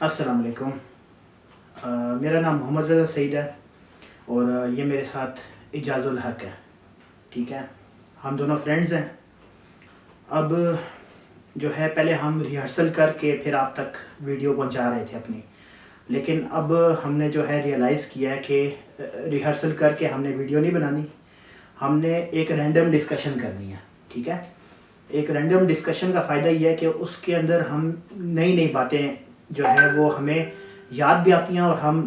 अस्सलाम वालेकुम। मेरा नाम मोहम्मद रज़ा सईद है और ये मेरे साथ इजाज़ुल हक है। ठीक है, हम दोनों फ्रेंड्स हैं। अब जो है पहले हम रिहर्सल करके फिर आप तक वीडियो पहुंचा रहे थे अपनी, लेकिन अब हमने जो है रियलाइज़ किया है कि रिहर्सल करके हमने वीडियो नहीं बनानी, हमने एक रैंडम डिस्कशन करनी है। ठीक है, एक रैंडम डिस्कशन का फ़ायदा ये है कि उसके अंदर हम नई नई बातें जो है वो हमें याद भी आती हैं और हम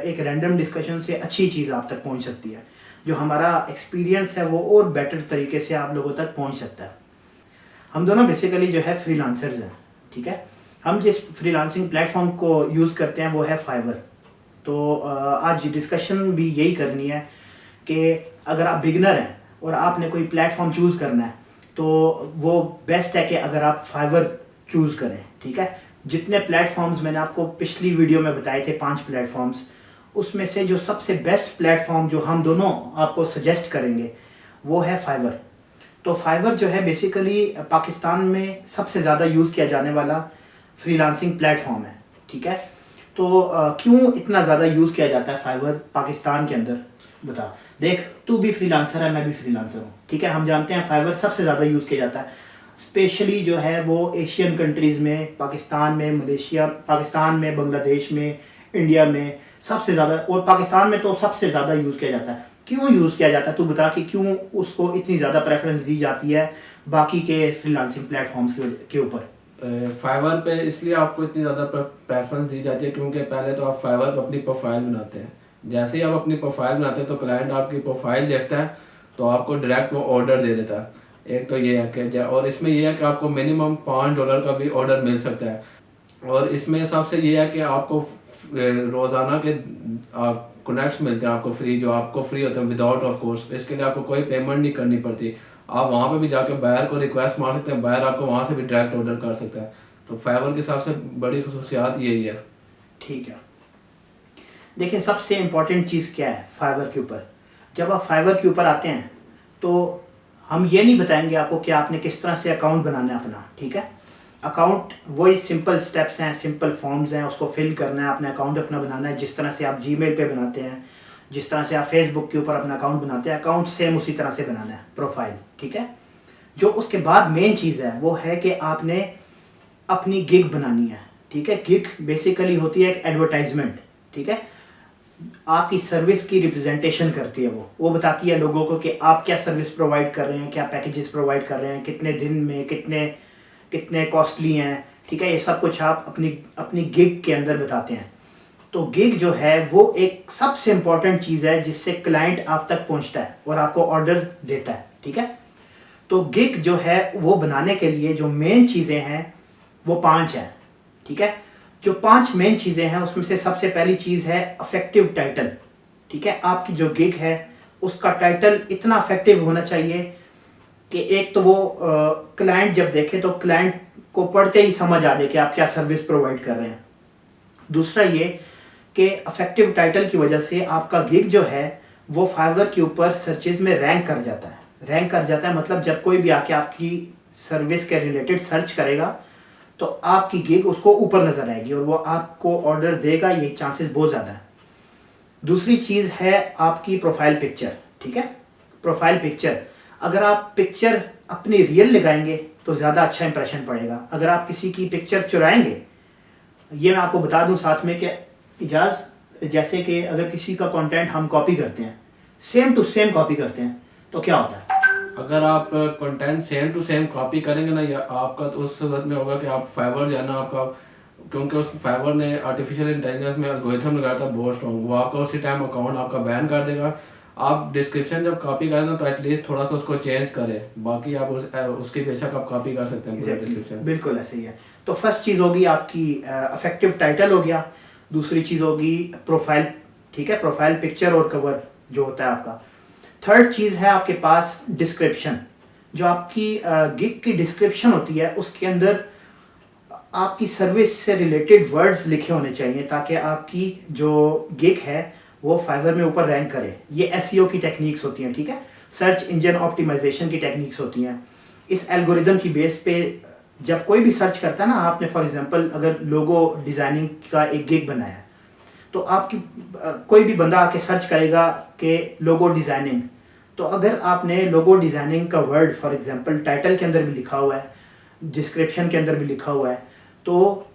एक रैंडम डिस्कशन से अच्छी चीज़ आप तक पहुंच सकती है। जो हमारा एक्सपीरियंस है वो और बेटर तरीके से आप लोगों तक पहुंच सकता है। हम दोनों बेसिकली जो है फ्रीलांसर्स हैं। ठीक है, हम जिस फ्रीलांसिंग प्लेटफॉर्म को यूज़ करते हैं वो है फाइवर। तो आज डिस्कशन भी यही करनी है कि अगर आप बिगनर हैं और आपने कोई प्लेटफॉर्म चूज़ करना है तो वो बेस्ट है कि अगर आप फाइवर चूज़ करें। ठीक है, जितने प्लेटफॉर्म्स मैंने आपको पिछली वीडियो में बताए थे 5 प्लेटफॉर्म्स, उसमें से जो सबसे बेस्ट प्लेटफॉर्म जो हम दोनों आपको सजेस्ट करेंगे वो है फाइवर। तो फाइवर जो है बेसिकली पाकिस्तान में सबसे ज़्यादा यूज़ किया जाने वाला फ्रीलांसिंग प्लेटफॉर्म है। ठीक है, तो क्यों इतना ज़्यादा यूज़ किया जाता है फाइवर पाकिस्तान के अंदर? बता देख, तू भी फ्रीलांसर है, मैं भी फ्रीलांसर हूँ। ठीक है, हम जानते हैं फाइवर सबसे ज़्यादा यूज़ किया जाता है, स्पेशली जो है वो एशियन कंट्रीज़ में, पाकिस्तान में, मलेशिया, पाकिस्तान में, बांग्लादेश में, इंडिया में सबसे ज़्यादा, और पाकिस्तान में तो सबसे ज़्यादा यूज़ किया जाता है। क्यों यूज़ किया जाता है तू बता कि क्यों उसको इतनी ज़्यादा प्रेफरेंस दी जाती है बाकी के फ्रीलांसिंग प्लेटफॉर्म्स के ऊपर? फाइवर पे इसलिए आपको इतनी ज़्यादा प्रेफरेंस दी जाती है क्योंकि पहले तो आप फाइवर पर अपनी प्रोफाइल बनाते हैं। जैसे ही आप अपनी प्रोफाइल बनाते हैं तो क्लाइंट आपकी प्रोफाइल देखता है तो आपको डायरेक्ट वो ऑर्डर दे देता है। एक तो ये है कि, और इसमें ये है कि आपको मिनिमम $5 का भी ऑर्डर मिल सकता है। और इसमें सबसे ये है कि आपको रोज़ाना के आप कनेक्ट्स मिलते हैं आपको फ्री, जो आपको फ्री होते हैं विदाउट ऑफ कोर्स। इसके लिए आपको कोई पेमेंट नहीं करनी पड़ती। आप वहाँ पे भी जाके बायर को रिक्वेस्ट मार सकते हैं, बायर आपको वहाँ से भी डायरेक्ट ऑर्डर कर सकता है। तो फाइवर की सबसे बड़ी खसूसियात यही है। ठीक है, देखिए सबसे इम्पॉर्टेंट चीज़ क्या है फाइवर के ऊपर? जब आप फाइवर के ऊपर आते हैं तो हम ये नहीं बताएंगे आपको कि आपने किस तरह से अकाउंट बनाना है अपना। ठीक है, अकाउंट वही सिंपल स्टेप्स हैं, सिंपल फॉर्म्स हैं, उसको फिल करना है, अपना अकाउंट अपना बनाना है, जिस तरह से आप जीमेल पे बनाते हैं, जिस तरह से आप फेसबुक के ऊपर अपना अकाउंट बनाते हैं, अकाउंट सेम उसी तरह से बनाना है, प्रोफाइल। ठीक है, जो उसके बाद मेन चीज़ है वो है कि आपने अपनी गिग बनानी है। ठीक है, गिग बेसिकली होती है एक एडवर्टाइजमेंट। ठीक है, आपकी सर्विस की रिप्रेजेंटेशन करती है, वो बताती है लोगों को कि आप क्या सर्विस प्रोवाइड कर रहे हैं, क्या पैकेजेस प्रोवाइड कर रहे हैं, कितने दिन में कितने कितने कॉस्टली हैं। ठीक है, ये सब कुछ आप अपनी अपनी गिग के अंदर बताते हैं। तो गिग जो है वो एक सबसे इम्पॉर्टेंट चीज़ है जिससे क्लाइंट आप तक पहुंचता है और आपको ऑर्डर देता है। ठीक है, तो गिग जो है वो बनाने के लिए जो मेन चीज़ें हैं वो 5 हैं। ठीक है, जो 5 मेन चीज़ें हैं उसमें से सबसे पहली चीज़ है अफेक्टिव टाइटल। ठीक है, आपकी जो गिग है उसका टाइटल इतना अफेक्टिव होना चाहिए कि एक तो वो क्लाइंट जब देखे तो क्लाइंट को पढ़ते ही समझ आ जाए कि आप क्या सर्विस प्रोवाइड कर रहे हैं। दूसरा ये कि अफेक्टिव टाइटल की वजह से आपका गिग जो है वो फाइवर के ऊपर सर्चेज में रैंक कर जाता है। रैंक कर जाता है मतलब जब कोई भी आके आपकी सर्विस के रिलेटेड सर्च करेगा तो आपकी गिग उसको ऊपर नज़र आएगी और वो आपको ऑर्डर देगा, ये चांसेस बहुत ज़्यादा है। दूसरी चीज़ है आपकी प्रोफाइल पिक्चर। ठीक है, प्रोफाइल पिक्चर, अगर आप पिक्चर अपनी रियल लगाएंगे तो ज़्यादा अच्छा इंप्रेशन पड़ेगा। अगर आप किसी की पिक्चर चुराएंगे, ये मैं आपको बता दूं साथ में कि इजाज़, जैसे कि अगर किसी का कंटेंट हम कॉपी करते हैं, सेम टू सेम कॉपी करते हैं, तो क्या होता है? अगर आप content same to same copy करेंगे ना, या आपका तो उस सूरत में होगा कि आप फाइवर जाना आपका, क्योंकि उस फाइवर ने आर्टिफिशियल इंटेलिजेंस में एल्गोरिथम लगाया था बहुत स्ट्रॉन्ग, वो आपका उसी टाइम अकाउंट आपका बैन कर देगा। आप डिस्क्रिप्शन जब कॉपी करें ना तो एटलीस्ट थोड़ा सा उसको चेंज करें, बाकी आप उसकी बेशक आप कॉपी कर सकते हैं पूरा डिस्क्रिप्शन। बिल्कुल ऐसे ही है। तो फर्स्ट चीज़ होगी आपकी अफेक्टिव टाइटल हो गया। दूसरी चीज़ होगी प्रोफाइल। ठीक है, प्रोफाइल पिक्चर और कवर जो होता है आपका। थर्ड चीज़ है आपके पास डिस्क्रिप्शन। जो आपकी गिग की डिस्क्रिप्शन होती है उसके अंदर आपकी सर्विस से रिलेटेड वर्ड्स लिखे होने चाहिए ताकि आपकी जो गिग है वो फाइवर में ऊपर रैंक करे। ये एसईओ की टेक्निक्स होती हैं। ठीक है, सर्च इंजन ऑप्टिमाइजेशन की टेक्निक्स होती हैं। इस एल्गोरिदम की बेस पे जब कोई भी सर्च करता है ना, आपने फॉर एग्जांपल अगर लोगो डिज़ाइनिंग का एक गिग बनाया है, तो आपकी कोई भी बंदा आके सर्च करेगा कि लोगो डिज़ाइनिंग, तो अगर आपने लोगो डिज़ाइनिंग का वर्ड फॉर एग्जांपल टाइटल के अंदर भी लिखा हुआ है, डिस्क्रिप्शन के अंदर भी लिखा हुआ है, तो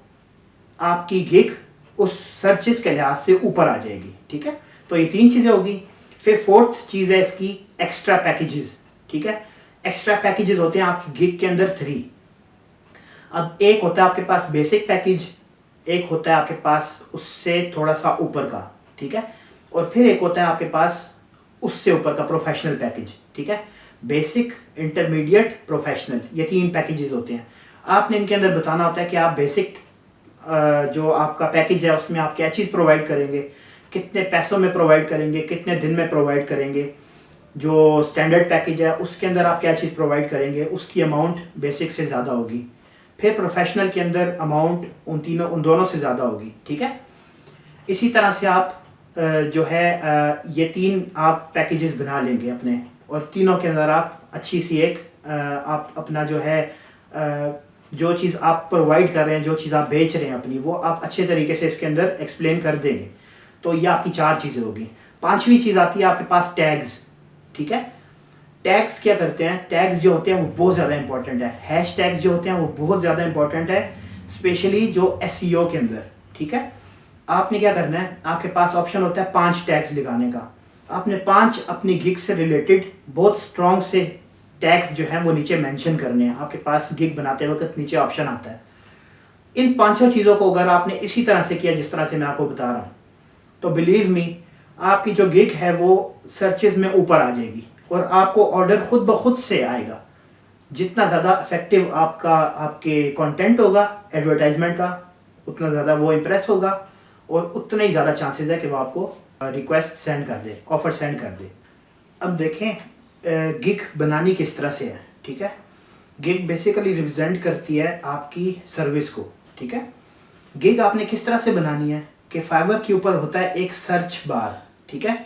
आपकी गिग उस सर्चेस के लिहाज से ऊपर आ जाएगी। ठीक है, तो ये 3 चीज़ें होगी। फिर फोर्थ चीज़ है इसकी एक्स्ट्रा पैकेजेस। ठीक है, एक्स्ट्रा पैकेजेस होते हैं आपकी गिग के अंदर 3। अब एक होता है आपके पास बेसिक पैकेज, एक होता है आपके पास उससे थोड़ा सा ऊपर का। ठीक है, और फिर एक होता है आपके पास उससे ऊपर का प्रोफेशनल पैकेज। ठीक है, बेसिक, इंटरमीडिएट, प्रोफेशनल, ये 3 पैकेजेस होते हैं। आपने इनके अंदर बताना होता है कि आप बेसिक जो आपका पैकेज है उसमें आप क्या चीज़ प्रोवाइड करेंगे, कितने पैसों में प्रोवाइड करेंगे, कितने दिन में प्रोवाइड करेंगे। जो स्टैंडर्ड पैकेज है उसके अंदर आप क्या चीज़ प्रोवाइड करेंगे, उसकी अमाउंट बेसिक से ज़्यादा होगी। फिर प्रोफेशनल के अंदर अमाउंट उन दोनों से ज़्यादा होगी। ठीक है, इसी तरह से आप जो है ये 3 आप पैकेजेस बना लेंगे अपने, और तीनों के अंदर आप अच्छी सी एक आप अपना जो है जो चीज़ आप प्रोवाइड कर रहे हैं, जो चीज़ आप बेच रहे हैं अपनी, वो आप अच्छे तरीके से इसके अंदर एक्सप्लेन कर देंगे। तो ये आपकी 4 चीज़ें होगी। 5वीं चीज़ आती है आपके पास टैग्स। ठीक है, टैग्स क्या करते हैं, टैग्स जो होते हैं वो बहुत ज़्यादा इंपॉर्टेंट है। हैश टैग्स जो होते हैं वो बहुत ज़्यादा इंपॉर्टेंट है, स्पेशली जो एसईओ के अंदर। ठीक है, आपने क्या करना है, आपके पास ऑप्शन होता है 5 टैग्स लगाने का। आपने 5 अपनी गिग से रिलेटेड बहुत स्ट्रॉन्ग से टैग्स जो हैं वो नीचे मेंशन करने हैं। आपके पास गिग बनाते वक्त नीचे ऑप्शन आता है। इन 5 चीज़ों को अगर आपने इसी तरह से किया जिस तरह से मैं आपको बता रहा हूँ, तो बिलीव मी आपकी जो गिग है वो सर्चेज में ऊपर आ जाएगी और आपको ऑर्डर खुद ब खुद से आएगा। जितना ज़्यादा इफेक्टिव आपका आपके कंटेंट होगा एडवर्टाइजमेंट का, उतना ज़्यादा वो इम्प्रेस होगा और उतने ही ज़्यादा चांसेस है कि वो आपको रिक्वेस्ट सेंड कर दे, ऑफर सेंड कर दे। अब देखें गिग बनानी किस तरह से है। ठीक है, गिग बेसिकली रिप्रेजेंट करती है आपकी सर्विस को। ठीक है, गिग आपने किस तरह से बनानी है कि फाइवर के ऊपर होता है एक सर्च बार। ठीक है,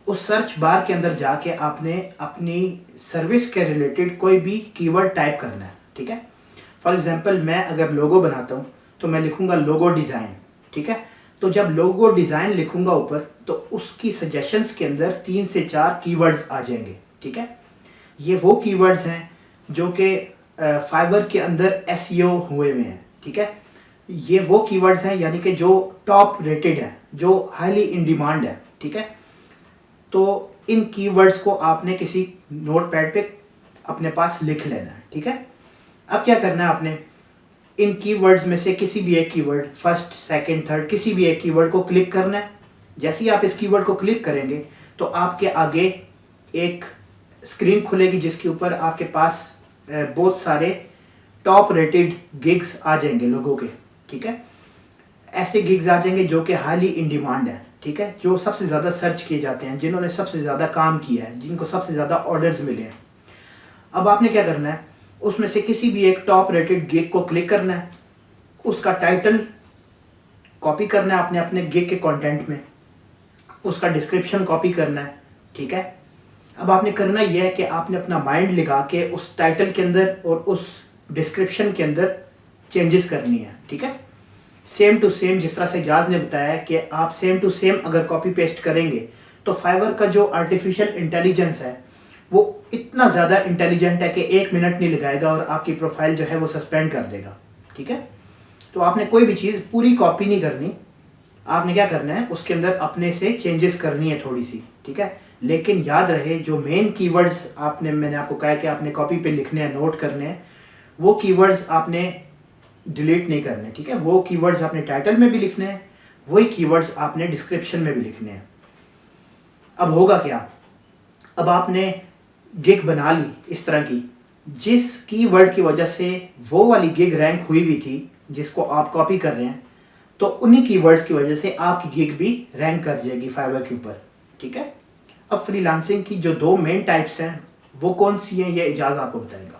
उस सर्च बार के अंदर जाके आपने अपनी सर्विस के रिलेटेड कोई भी कीवर्ड टाइप करना है। ठीक है, फॉर एग्जांपल मैं अगर लोगो बनाता हूँ तो मैं लिखूंगा लोगो डिज़ाइन। ठीक है, तो जब लोगो डिज़ाइन लिखूंगा ऊपर तो उसकी सजेशंस के अंदर 3 से 4 कीवर्ड्स आ जाएंगे। ठीक है, ये वो कीवर्ड्स हैं जो कि फाइवर के अंदर एसईओ हुए हुए हैं। ठीक है, ये वो कीवर्ड्स हैं यानी कि जो टॉप रेटेड है, जो हाईली इन डिमांड है। ठीक है, तो इन कीवर्ड्स को आपने किसी नोटपैड पे अपने पास लिख लेना है। ठीक है, अब क्या करना है, आपने इन कीवर्ड्स में से किसी भी एक कीवर्ड, फर्स्ट, सेकंड, थर्ड, किसी भी एक कीवर्ड को क्लिक करना है। जैसे ही आप इस कीवर्ड को क्लिक करेंगे तो आपके आगे एक स्क्रीन खुलेगी जिसके ऊपर आपके पास बहुत सारे टॉप रेटेड गिग्स आ जाएंगे लोगों के। ठीक है, ऐसे गिग्स आ जाएंगे जो कि हाईली इन डिमांड है। ठीक है, जो सबसे ज़्यादा सर्च किए जाते हैं, जिन्होंने सबसे ज़्यादा काम किया है, जिनको सबसे ज़्यादा ऑर्डर्स मिले हैं। अब आपने क्या करना है, उसमें से किसी भी एक टॉप रेटेड गिग को क्लिक करना है, उसका टाइटल कॉपी करना है आपने अपने गिग के कंटेंट में, उसका डिस्क्रिप्शन कॉपी करना है। ठीक है, अब आपने करना यह है कि आपने अपना माइंड लगा के उस टाइटल के अंदर और उस डिस्क्रिप्शन के अंदर चेंजेस करनी है। ठीक है, सेम टू सेम जिस तरह से इजाज ने बताया कि आप सेम टू सेम अगर कॉपी पेस्ट करेंगे तो फाइवर का जो आर्टिफिशियल इंटेलिजेंस है वो इतना ज़्यादा इंटेलिजेंट है कि 1 मिनट नहीं लगाएगा और आपकी प्रोफाइल जो है वो सस्पेंड कर देगा। ठीक है, तो आपने कोई भी चीज़ पूरी कॉपी नहीं करनी, आपने क्या करना है उसके अंदर अपने से चेंजेस करनी है थोड़ी सी। ठीक है, लेकिन याद रहे जो मेन कीवर्ड्स मैंने आपको कहा कि आपने कॉपी पे लिखने हैं, नोट करने हैं, वो कीवर्ड्स आपने डिलीट नहीं करने। ठीक है, वो कीवर्ड्स आपने टाइटल में भी लिखने हैं, वही कीवर्ड्स आपने डिस्क्रिप्शन में भी लिखने हैं। अब होगा क्या, अब आपने गिग बना ली इस तरह की जिस कीवर्ड की वजह से वो वाली गिग रैंक हुई हुई थी जिसको आप कॉपी कर रहे हैं, तो उन्हीं कीवर्ड्स की वजह से आपकी गिग भी रैंक कर जाएगी फाइवर के ऊपर। ठीक है, अब फ्रीलांसिंग की जो 2 मेन टाइप्स हैं वो कौन सी हैं, ये इजाज़ आपको बताएगा।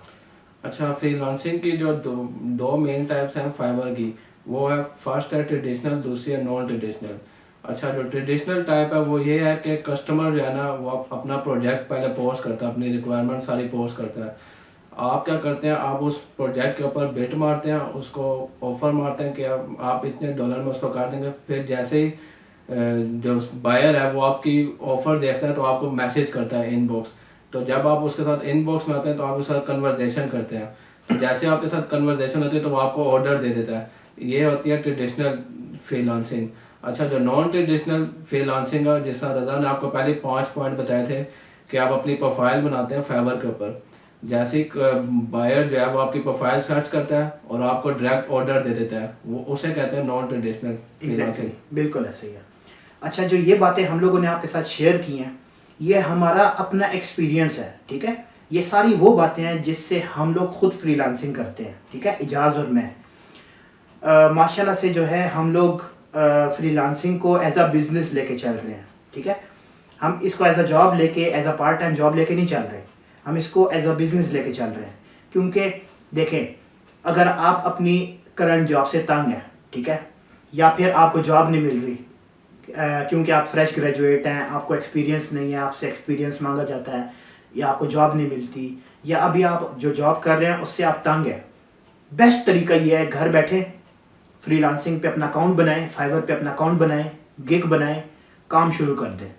अच्छा, फ्रीलांसिंग की जो दो मेन टाइप्स हैं फाइवर की, वो है फर्स्ट है ट्रेडिशनल, दूसरी है नॉन ट्रेडिशनल। अच्छा, जो ट्रेडिशनल टाइप है वो ये है कि कस्टमर जो है ना वो अपना प्रोजेक्ट पहले पोस्ट करता है, अपनी रिक्वायरमेंट सारी पोस्ट करता है। आप क्या करते हैं, आप उस प्रोजेक्ट के ऊपर बिट मारते हैं, उसको ऑफर मारते हैं कि आप इतने डॉलर में उसको कर देंगे। फिर जैसे ही जो बायर है वो आपकी ऑफर देखता है तो आपको मैसेज करता है इनबॉक्स। तो जब आप उसके साथ इनबॉक्स में आते हैं तो आप उसके साथ कन्वर्जेशन करते हैं। तो जैसे आपके साथ कन्वर्जेशन होती है तो वो आपको ऑर्डर दे देता है। ये होती है ट्रेडिशनल फ्रीलांसिंग। अच्छा, जो नॉन ट्रेडिशनल फ्रीलांसिंग है, जिस तरह रज़ा ने आपको पहले 5 पॉइंट बताए थे कि आप अपनी प्रोफाइल बनाते हैं फाइवर के ऊपर। जैसे ही बायर जो है वो आपकी प्रोफाइल सर्च करता है और आपको डायरेक्ट ऑर्डर दे देता है, वो उसे कहते हैं नॉन ट्रेडिशनल फ्रीलांसिंग। बिल्कुल ऐसे ही है। अच्छा, जो ये बातें हम लोगों ने आपके साथ शेयर की हैं, ये हमारा अपना एक्सपीरियंस है, ठीक है। ये सारी वो बातें हैं जिससे हम लोग खुद फ्रीलांसिंग करते हैं, ठीक है। इजाज़ और मैं माशाल्लाह से जो है हम लोग फ्रीलांसिंग को एज अ बिज़नेस लेके चल रहे हैं, ठीक है। हम इसको एज अ जॉब लेके, as a part time job लेके नहीं चल रहे, हम इसको एज अ बिज़नेस लेके चल रहे हैं। क्योंकि देखें, अगर आप अपनी करंट जॉब से तंग हैं, ठीक है, या फिर आपको जॉब नहीं मिल रही क्योंकि आप फ्रेश ग्रेजुएट हैं, आपको एक्सपीरियंस नहीं है, आपसे एक्सपीरियंस मांगा जाता है, या आपको जॉब नहीं मिलती, या अभी आप जो जॉब कर रहे हैं उससे आप तंग हैं, बेस्ट तरीका ये है, घर बैठे फ्रीलांसिंग पे अपना अकाउंट बनाएं, फाइवर पे अपना अकाउंट बनाएं, गिग बनाएं, काम शुरू कर दें,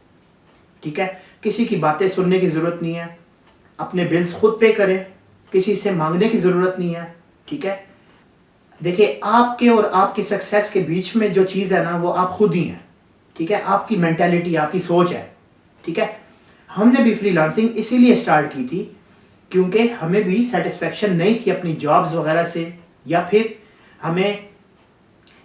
ठीक है। किसी की बातें सुनने की ज़रूरत नहीं है, अपने बिल्स खुद पे करें, किसी से मांगने की ज़रूरत नहीं है, ठीक है। देखिए, आपके और आपकी सक्सेस के बीच में जो चीज़ है ना, वो आप खुद ही हैं, ठीक है। आपकी मेंटालिटी, आपकी सोच है, ठीक है। हमने भी फ्रीलांसिंग इसीलिए स्टार्ट की थी क्योंकि हमें भी सेटिस्फेक्शन नहीं थी अपनी जॉब्स वगैरह से, या फिर हमें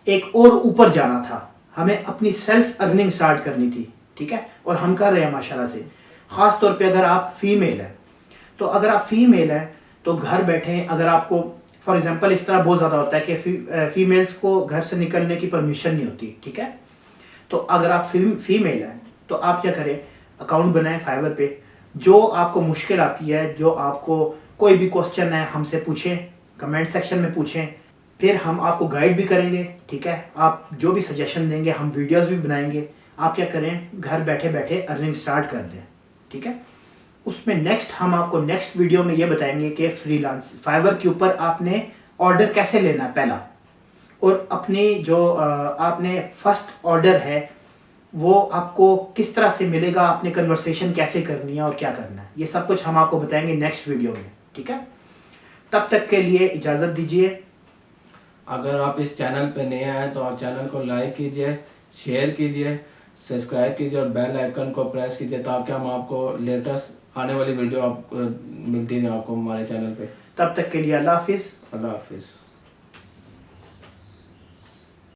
एक और ऊपर जाना था, हमें अपनी सेल्फ अर्निंग स्टार्ट करनी थी, ठीक है। और हम कर रहे हैं माशाल्लाह से। ख़ास तौर पे अगर आप फीमेल हैं, तो अगर आप फीमेल हैं तो घर बैठे, अगर आपको फॉर एग्जांपल इस तरह बहुत ज़्यादा होता है कि फीमेल्स को घर से निकलने की परमिशन नहीं होती, ठीक है। तो अगर आप फीमेल हैं तो आप क्या करें, अकाउंट बनाएं फाइवर पे। जो आपको मुश्किल आती है, जो आपको कोई भी क्वेश्चन है, हमसे पूछें, कमेंट सेक्शन में पूछें, फिर हम आपको गाइड भी करेंगे, ठीक है। आप जो भी सजेशन देंगे, हम वीडियोस भी बनाएंगे। आप क्या करें, घर बैठे बैठे अर्निंग स्टार्ट कर दें, ठीक है। उसमें नेक्स्ट हम आपको नेक्स्ट वीडियो में ये बताएंगे कि फ्रीलांस फाइवर के ऊपर आपने ऑर्डर कैसे लेना है पहला, और अपनी जो आपने फर्स्ट ऑर्डर है वो आपको किस तरह से मिलेगा, आपने कन्वर्सेशन कैसे करनी है और क्या करना है, ये सब कुछ हम आपको बताएंगे नेक्स्ट वीडियो में, ठीक है। तब तक के लिए इजाज़त दीजिए। अगर आप इस चैनल पे नए आए तो आप चैनल को लाइक कीजिए, शेयर कीजिए, सब्सक्राइब कीजिए और बेल आइकन को प्रेस कीजिए ताकि हम आपको लेटेस्ट आने वाली वीडियो आप मिलती रहे आपको हमारे चैनल पे। तब तक के लिए अल्लाह हाफिज़। अल्लाह हाफिज़।